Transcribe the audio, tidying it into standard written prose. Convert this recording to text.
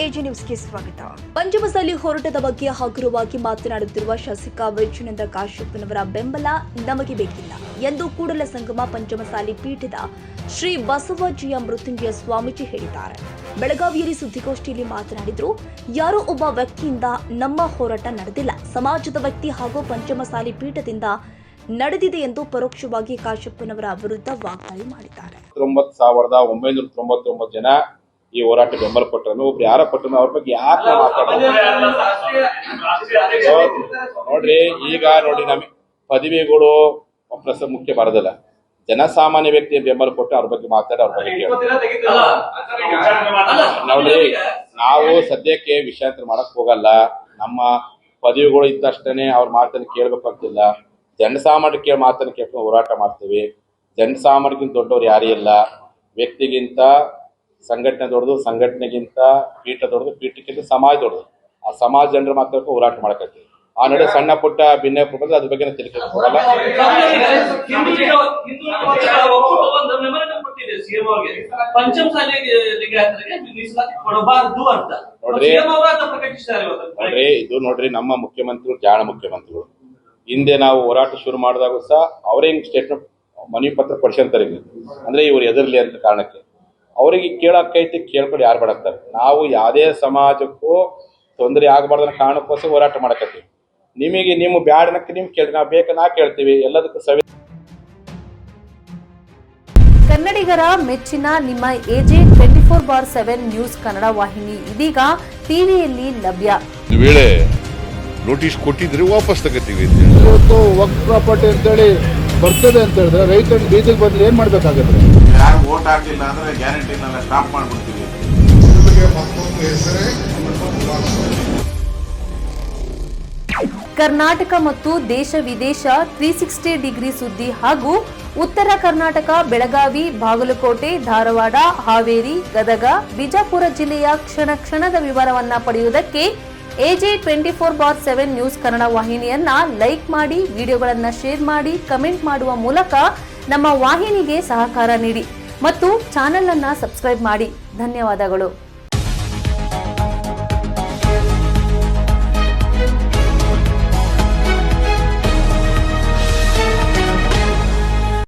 AJ ನ್ಯೂಸ್ಗೆ ಸ್ವಾಗತ. ಪಂಚಮಸಾಲಿ ಹೋರಾಟದ ಬಗ್ಗೆ ಹಗುರವಾಗಿ ಮಾತನಾಡುತ್ತಿರುವ ಶಾಸಕ ವಿಜಯಾನಂದ ಕಾಶ್ಯಪ್ಪನವರ ಬೆಂಬಲ ನಮಗೆ ಬೇಕಿಲ್ಲ ಎಂದು ಕೂಡಲ ಸಂಗಮ ಪಂಚಮಸಾಲಿ ಪೀಠದ ಶ್ರೀ ಬಸವಜ್ಜಿಯ ಮೃತ್ಯುಂಜಯ ಸ್ವಾಮೀಜಿ ಹೇಳಿದ್ದಾರೆ. ಬೆಳಗಾವಿಯಲ್ಲಿ ಸುದ್ದಿಗೋಷ್ಠಿಯಲ್ಲಿ ಮಾತನಾಡಿದರು. ಯಾರೋ ಒಬ್ಬ ವ್ಯಕ್ತಿಯಿಂದ ನಮ್ಮ ಹೋರಾಟ ನಡೆದಿಲ್ಲ, ಸಮಾಜದ ವ್ಯಕ್ತಿ ಹಾಗೂ ಪಂಚಮಸಾಲಿ ಪೀಠದಿಂದ ನಡೆದಿದೆ ಎಂದು ಪರೋಕ್ಷವಾಗಿ ಕಾಶ್ಯಪ್ಪನವರ ವಿರುದ್ಧ ವಾಗ್ದಾಳಿ ಮಾಡಿದ್ದಾರೆ. 1999 ಜನ ಈ ಹೋರಾಟ ಬೆಂಬಲ ಕೊಟ್ಟರು. ಒಬ್ರು ಯಾರ ಕೊಟ್ಟರು ಅವ್ರ ಬಗ್ಗೆ ಯಾಕೆ ಮಾತಾಡೋದು ನೋಡ್ರಿ. ಈಗ ನೋಡಿ, ನಮಗೆ ಪದವಿಗಳು ಮುಖ್ಯ ಬರೋದಿಲ್ಲ. ಜನಸಾಮಾನ್ಯ ವ್ಯಕ್ತಿ ಬೆಂಬಲ ಕೊಟ್ಟು ಅವ್ರ ಬಗ್ಗೆ ಮಾತಾಡಿ ಅವ್ರ ಬಗ್ಗೆ ನೋಡ್ರಿ. ನಾವು ಸದ್ಯಕ್ಕೆ ವಿಷಯಾಂತರ ಮಾಡಕ್ ಹೋಗಲ್ಲ. ನಮ್ಮ ಪದವಿಗಳು ಇದ್ದಷ್ಟೇ ಅವ್ರ ಮಾತನ್ನು ಕೇಳ್ಬೇಕಾಗ್ತಿಲ್ಲ. ಜನಸಾಮಾನ್ಯ ಮಾತನ್ನು ಕೇಳ್ಕೊಂಡು ಹೋರಾಟ ಮಾಡ್ತೀವಿ. ಜನಸಾಮಾನ್ಯಕ್ಕಿಂತ ದೊಡ್ಡವ್ರು ಯಾರೂ ಇಲ್ಲ. ವ್ಯಕ್ತಿಗಿಂತ ಸಂಘಟನೆ ದೊಡ್ಡದು, ಸಂಘಟನೆಗಿಂತ ಪೀಠ ದೊಡ್ಡದು, ಪೀಠಕ್ಕಿಂತ ಸಮಾಜ ದೊಡ್ಡದು. ಆ ಸಮಾಜ ಜನರ ಮಾತಾಡ್ಕೊಂಡು ಹೋರಾಟ ಮಾಡಕತ್ತೀವಿ. ಆ ನಡೆ ಸಣ್ಣ ಪುಟ್ಟ ಭಿನ್ನ ಪ್ರಬಂಧ ಅದ್ರ ಬಗ್ಗೆ ತಿಳ್ಕೊಂಡು ಹೋಗಲ್ಲ. ನೋಡ್ರಿ, ಇದು ನೋಡ್ರಿ, ನಮ್ಮ ಮುಖ್ಯಮಂತ್ರಿಗಳು ಜಾಣ ಮುಖ್ಯಮಂತ್ರಿಗಳು. ಹಿಂದೆ ನಾವು ಹೋರಾಟ ಶುರು ಮಾಡಿದಾಗ ಸಹ ಅವರೇ ಹಿಂಗ್ ಸ್ಟೇಟ್ಮೆಂಟ್ ಮನವಿ ಪತ್ರ ಪಡಿಸ್ಕೊಂತಾರೆ. ಅಂದ್ರೆ ಇವ್ರು ಎದುರ್ಲಿ ಅಂತ ಕಾರಣಕ್ಕೆ ಅವರಿಗೆ ಕೇಳಕ್ಕೈತಿ, ಕೇಳ್ಕೊಂಡು ಯಾರು ಮಾಡಕ್ತಾರೆ. ನಾವು ಯಾವುದೇ ಸಮಾಜಕ್ಕೂ ತೊಂದರೆ ಆಗಬಾರ್ದನ್ನ ಕಾರಣಕ್ಕೋಸ್ಕರ ಹೋರಾಟ ಮಾಡಕತ್ತೀವಿ. ನಿಮಗೆ ನಿಮ್ಮ ಬ್ಯಾಡನಕ್ಕೆ ನಿಮ್ಗೆ ಕೇಳಿ, ನಾವು ಬೇಕು ನಾ ಕೇಳ್ತೀವಿ. ಎಲ್ಲದಕ್ಕೂ ಕನ್ನಡಿಗರ ಮೆಚ್ಚಿನ ನಿಮ್ಮ ಎಜೆ 24/7 ನ್ಯೂಸ್ ಕನ್ನಡ ವಾಹಿನಿ ಇದೀಗ ಟಿವಿಯಲ್ಲಿ ಲಭ್ಯ. ವೇಳೆ ನೋಟಿಸ್ ಕೊಟ್ಟಿದ್ರೆ ವಾಪಸ್ ತಗೋತೀವಿ. ಇವತ್ತು ವಕ್ಫ್ ಪ್ರಾಪರ್ಟಿ ಅಂತೇಳಿ ಬರ್ತದೆ ಅಂತ ಹೇಳಿದ್ರೆ ರೈತರು ಬೀದಿಗೆ ಬಂದ್ರೆ ಏನ್ ಮಾಡ್ಬೇಕಾಗತ್ತೆ? ಯಾರು ವೋಟ್ ಹಾಕಿಲ್ಲ ಅಂದ್ರೆ ಗ್ಯಾರಂಟಿನೆಲ್ಲ ಸ್ಟಾಪ್ ಮಾಡ್ಬಿಡ್ತೀವಿ. ಕರ್ನಾಟಕ ಮತ್ತು ದೇಶ ವಿದೇಶ 360 ಡಿಗ್ರಿ ಸುದ್ದಿ ಹಾಗೂ ಉತ್ತರ ಕರ್ನಾಟಕ, ಬೆಳಗಾವಿ, ಬಾಗಲಕೋಟೆ, ಧಾರವಾಡ, ಹಾವೇರಿ, ಗದಗ, ಬಿಜಾಪುರ ಜಿಲ್ಲೆಯ ಕ್ಷಣ ಕ್ಷಣದ ವಿವರವನ್ನ ಪಡೆಯುವುದಕ್ಕೆ ಎಜೆ 24/7 ನ್ಯೂಸ್ ಕನ್ನಡ ವಾಹಿನಿಯನ್ನ ಲೈಕ್ ಮಾಡಿ, ವಿಡಿಯೋಗಳನ್ನ ಶೇರ್ ಮಾಡಿ, ಕಮೆಂಟ್ ಮಾಡುವ ಮೂಲಕ ನಮ್ಮ ವಾಹಿನಿಗೆ ಸಹಕಾರ ನೀಡಿ ಮತ್ತು ಚಾನೆಲ್ ಅನ್ನ ಸಬ್ಸ್ಕ್ರೈಬ್ ಮಾಡಿ. ಧನ್ಯವಾದಗಳು.